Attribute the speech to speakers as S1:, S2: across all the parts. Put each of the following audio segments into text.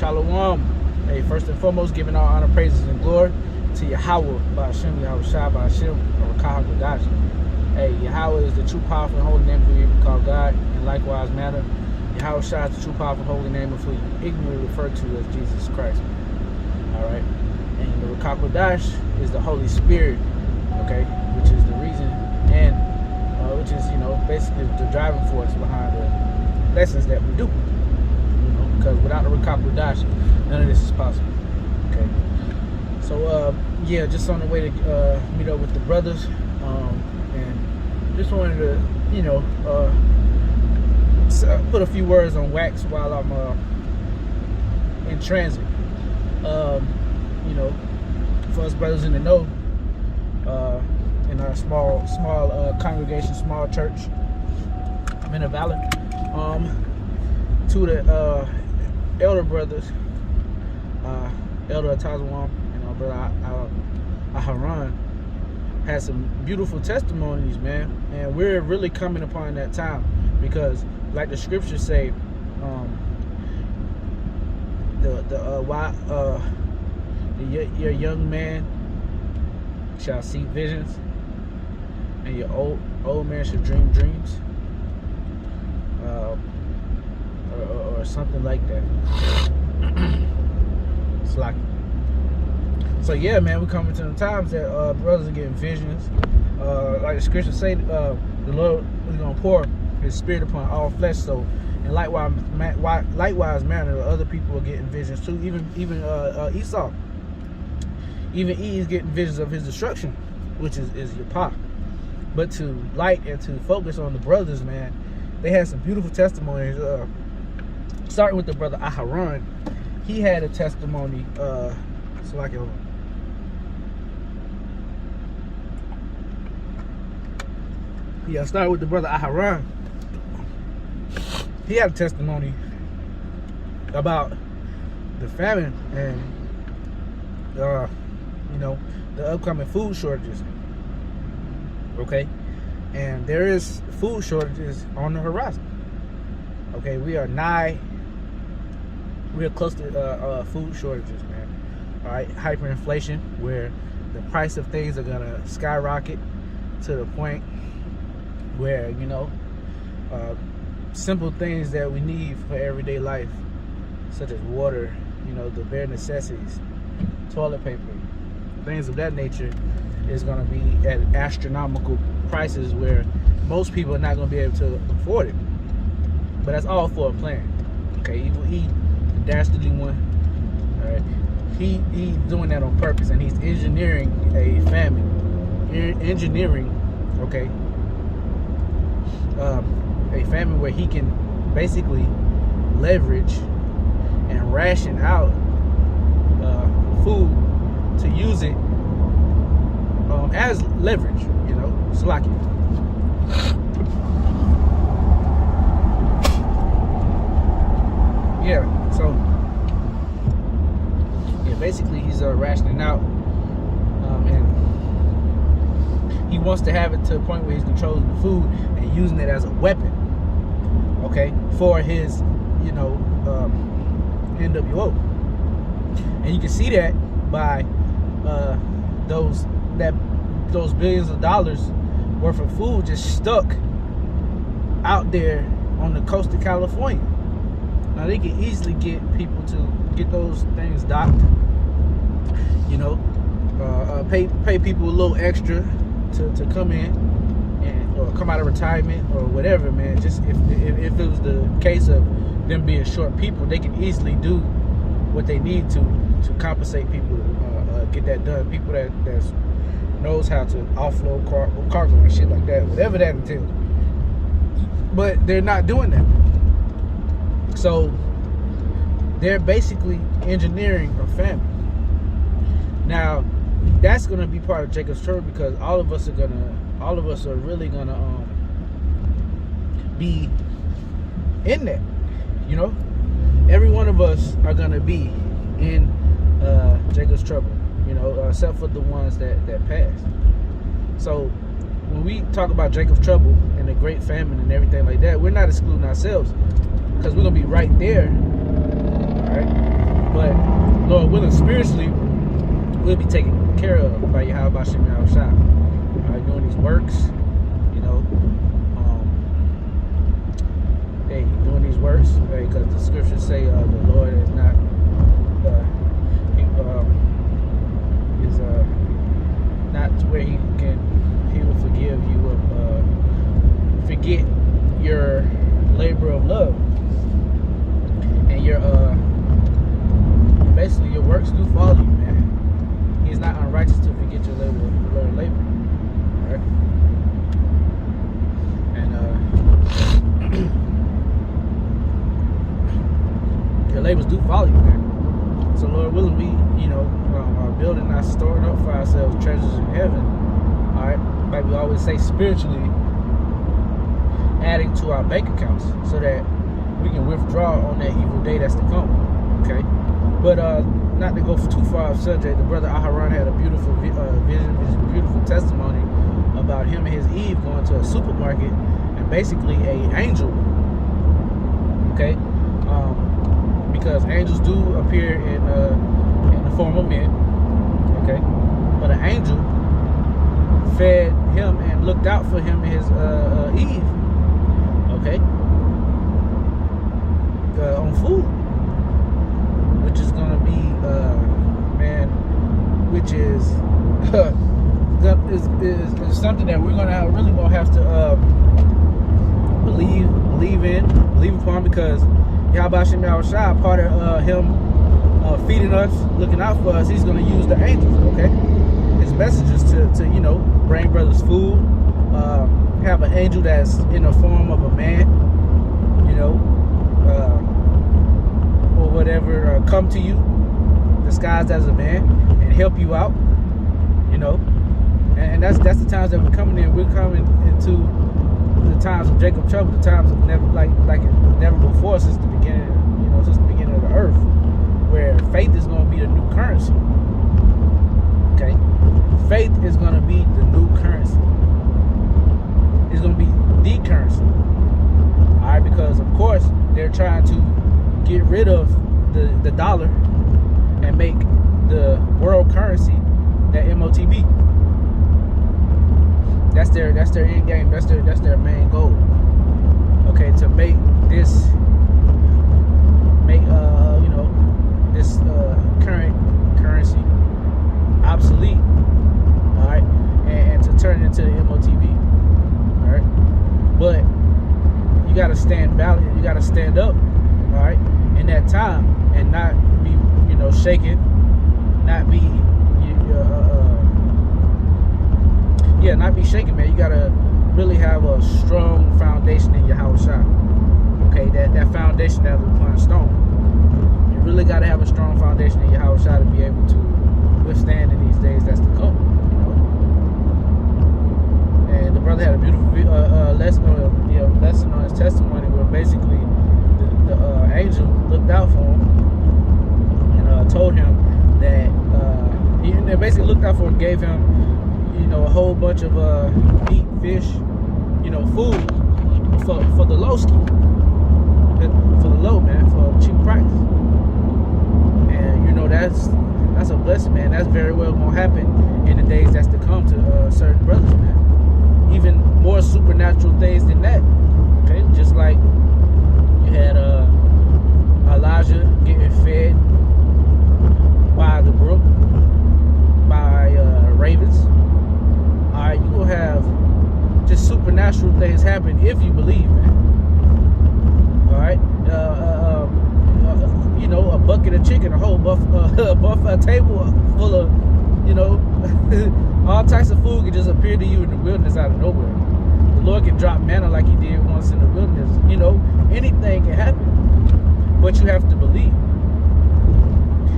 S1: Shalom. Hey, first and foremost, giving all honor, praises, and glory to Yahweh, Ba'ashem, Yahushua, Ba'ashem, or Kahagadash. Hey, Yahweh is the true, powerful, and holy name of who you call God. In likewise manner, Yahushua is the true, powerful, holy name of who you ignorantly refer to as Jesus Christ. All right. And the Rakakadash is the Holy Spirit, okay, which is the reason and which is, basically the driving force behind the lessons that we do. Because without the Rakakadash, none of this is possible. Okay. So yeah, just on the way to meet up with the brothers, and just wanted to, put a few words on wax while I'm in transit. For us brothers in the know, in our small congregation, small church, MenofValor, to the elder brothers, Elder Tazawam and brother ahchyam, had some beautiful testimonies, man, and we're really coming upon that time because, like the scriptures say, your young man shall see visions, and your old man shall dream dreams, or something like that. It's like, so yeah, man, we're coming to the times that brothers are getting visions. Like the scriptures say, the Lord is gonna pour His Spirit upon all flesh. So, and likewise manner, other people are getting visions too. Even Esau. Even E is getting visions of his destruction, which is your pop. But to light and to focus on the brothers, man, they had some beautiful testimonies. Starting with the brother ahchyam, he had a testimony. Yeah, started with the brother ahchyam. He had a testimony about the famine and the upcoming food shortages. Okay, and there is food shortages on the horizon. Okay, we are close to food shortages, man. All right, hyperinflation, where the price of things are gonna skyrocket to the point where simple things that we need for everyday life, such as water, the bare necessities, toilet paper, things of that nature, is going to be at astronomical prices where most people are not going to be able to afford it. But that's all for a plan. Okay, Evil E, the dastardly one, all right, he's doing that on purpose, and he's engineering a famine. Okay, a famine where he can basically leverage and ration out food to use it as leverage, Salaki. Yeah, so yeah, basically he's rationing out, and he wants to have it to a point where he's controlling the food and using it as a weapon, okay, for his NWO. And you can see that by those billions of dollars worth of food just stuck out there on the coast of California. Now they can easily get people to get those things docked, pay people a little extra to come in and or come out of retirement or whatever, man. Just if it was the case of them being short people, they can easily do what they need to compensate people to get that done. People that knows how to offload cargo and shit like that, whatever that entails. But they're not doing that. So they're basically engineering a famine. Now that's gonna be part of Jacob's trouble, because all of us are really gonna be in that. Every one of us are gonna be in Jacob's trouble, except for the ones that passed. So when we talk about Jacob's trouble and the great famine and everything like that, we're not excluding ourselves, because we're gonna be right there. All right. But Lord willing, spiritually, we'll be taken care of by Yahweh Hashem Yahshua. All right, doing these works, you know, doing these works, right? Because the scriptures say the Lord is not, not to where He will forgive you of forget your labor of love and your basically your works do follow you, man. He's not unrighteous to forget your labor, right? And your labors do follow you, man. So Lord willing, we, you know, are building, not storing up for ourselves treasures in heaven. All right, like we always say, spiritually adding to our bank accounts so that we can withdraw on that evil day that's to come. Okay, but not to go too far off subject, the brother ahchyam had a beautiful vision, beautiful testimony about him and his Eve going to a supermarket and basically an angel. Okay, because angels do appear in the form of men. Okay, but an angel fed him and looked out for him and his Eve. Okay, on food, which is gonna be which is something that we're really gonna have to believe upon, because Yahweh Hashem Yahshua, part of him feeding us, looking out for us, he's gonna use the angels, okay, his messengers to you know, bring brothers food, have an angel that's in the form of a man, you know, or whatever, come to you disguised as a man and help you out, you know, and that's the times that we're coming in. We're coming into the times of Jacob trouble, the times of never like never before since the beginning, you know, since the beginning of the earth, where faith is going to be the new currency. Okay, faith is going to be the new currency. It's going to be the currency. All right, because of course they're trying to get rid of the dollar and make the world currency that MOTB. That's their end game. That's their main goal. Okay, to make this you know, this current currency obsolete. All right, and to turn it into the MOTB. All right, but you got to stand valiant. You got to stand up. All right, in that time, and not be, you know, shaken, not be not be shaken, man. You gotta really have a strong foundation in your house shop. Okay, that foundation that's upon stone. You really gotta have a strong foundation in your house shop to be able to withstand in these days that's to come. You know, and the brother had a beautiful lesson on his testimony, where basically the angel looked out for him and told him that he basically looked out for him, gave him, you know, a whole bunch of meat, fish, you know, food for the low ski, for the low, man, for a cheap price. And you know, that's a blessing, man. That's very well gonna happen in the days that's to come to certain brothers, man. Even more supernatural things than that. Okay, just like you had Elijah getting fed by the brook, by ravens. Alright, you will have just supernatural things happen if you believe, man. Alright, you know, a bucket of chicken, a whole a table full of, you know, all types of food can just appear to you in the wilderness out of nowhere. The Lord can drop manna like He did once in the wilderness. You know, anything can happen, but you have to believe.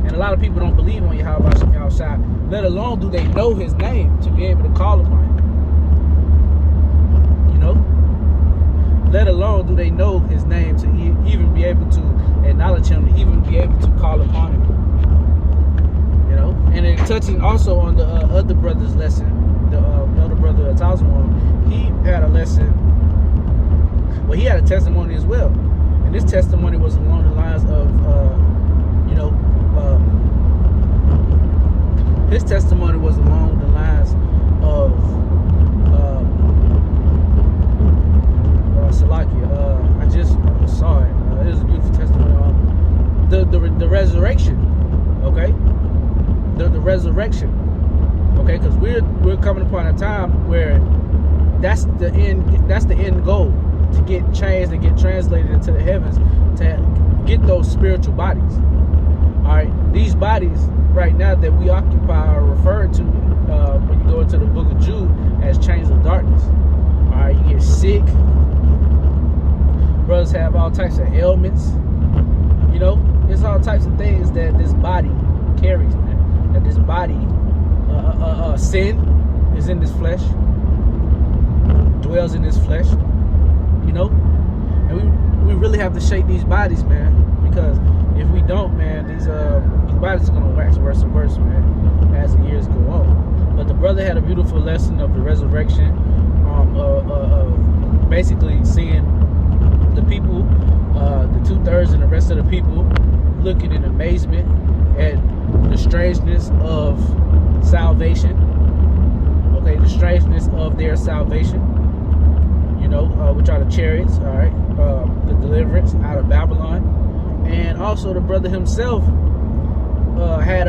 S1: And a lot of people don't believe on Yahweh Hashem Yahshua, let alone do they know His name to be able to call upon Him. You know? Let alone do they know His name to even be able to acknowledge Him, to even be able to call upon Him. You know? And then touching also on the other brother's lesson, the elder brother Atazamon, he had a lesson, well, he had a testimony as well. And this testimony was along the lines of, you know, his testimony was along the lines of Salakia. I just saw it. It was a beautiful testimony on the resurrection. Okay, the resurrection. Okay, because we're coming upon a time where that's the end goal, to get changed and get translated into the heavens, to get those spiritual bodies. All right, these bodies right now that we occupy are referred to when you go into the book of Jude as chains of darkness. All right, you get sick. Brothers have all types of ailments. You know, it's all types of things that this body carries, man. That this body, sin is in this flesh, dwells in this flesh. You know, and we really have to shake these bodies, man. Because if we don't, man, these bodies are gonna wax worse and worse, man, as the years go on. But the brother had a beautiful lesson of the resurrection, basically seeing the people, the 2/3 and the rest of the people, looking in amazement at the strangeness of salvation. Okay, the strangeness of their salvation. You know, which are the chariots. All right, the deliverance out of Babylon, and also the brother himself had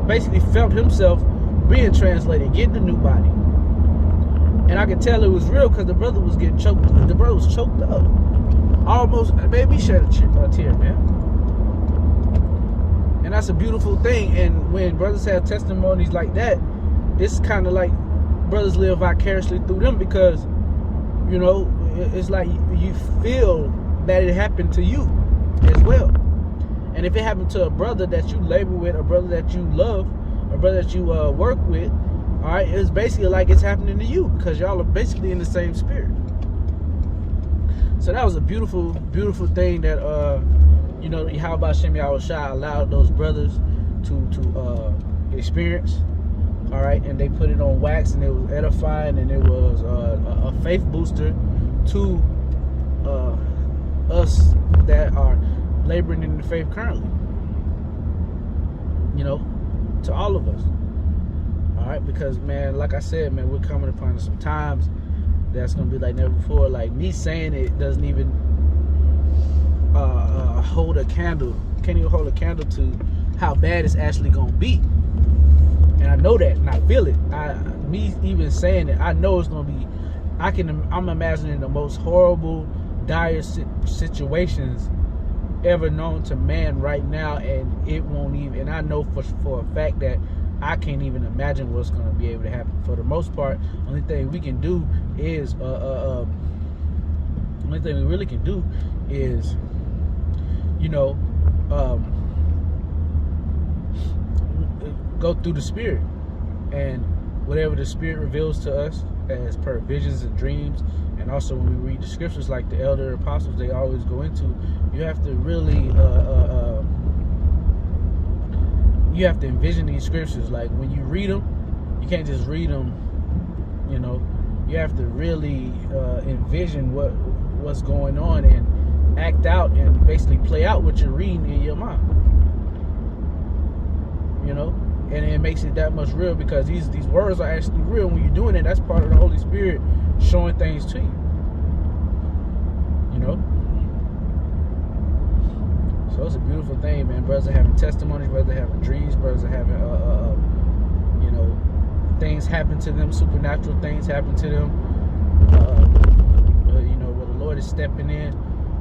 S1: basically felt himself being translated, getting a new body. And I could tell it was real because the brother was getting choked. The brother was choked up. Almost made me shed a tear, man. And that's a beautiful thing. And when brothers have testimonies like that, it's kind of like brothers live vicariously through them, because, you know, it's like you feel that it happened to you as well. And if it happened to a brother that you labor with, a brother that you love, a brother that you work with, all right, it's basically like it's happening to you, because y'all are basically in the same spirit. So that was a beautiful, beautiful thing that you know, how ahchyam Yashiyah allowed those brothers to experience. All right, and they put it on wax, and it was edifying, and it was a faith booster to us that are laboring in the faith currently. You know, to all of us. All right, because, man, like I said, man, we're coming upon some times that's gonna be like never before. Like, me saying it doesn't even hold a candle. Can't even hold a candle to how bad it's actually gonna be. And I know that, and I feel it. Me even saying it, I know it's gonna be. I'm imagining the most horrible, dire situations ever known to man right now, and it won't even. And I know for a fact that I can't even imagine what's gonna be able to happen. For the most part, only thing we can do is only thing we really can do is, you know, go through the spirit, and whatever the spirit reveals to us as per visions and dreams. And also when we read the scriptures, like the elder apostles, they always go into, you have to really you have to envision these scriptures. Like, when you read them, you can't just read them, you know. You have to really envision what's going on, and act out and basically play out what you're reading in your mind, you know. And it makes it that much real, because these words are actually real. When you're doing it, that's part of the Holy Spirit showing things to you, you know. So it's a beautiful thing, man. Brothers are having testimonies, brothers are having dreams, brothers are having you know, things happen to them, supernatural things happen to them. You know, where the Lord is stepping in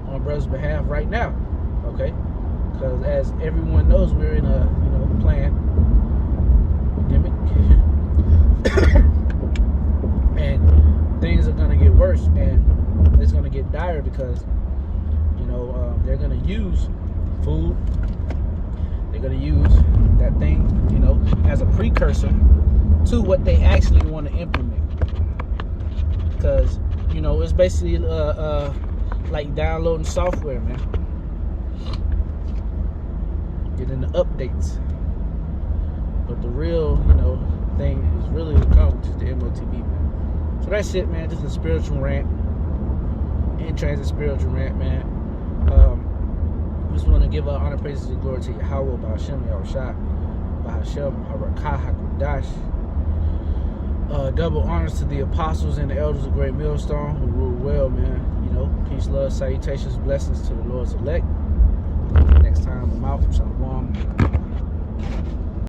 S1: on brothers' behalf right now. Okay, because as everyone knows, we're in a, you know, pandemic. And things are going to get worse, and it's going to get dire, because, you know, they're going to use food, they're going to use that thing, you know, as a precursor to what they actually want to implement. Because, you know, it's basically like downloading software, man, getting the updates. But the real, you know, thing is really to come, which is the MOTB, man. So that's it, man. Just a spiritual rant, in transit spiritual rant, man. Just want to give our honor, praises, and glory to Yahweh, ahchyam, Yashiyah, ahchyam, ahchyam. Double honors to the apostles and the elders of Great Millstone who rule well, man. You know, peace, love, salutations, blessings to the Lord's elect. Next time I'm out. Shalom.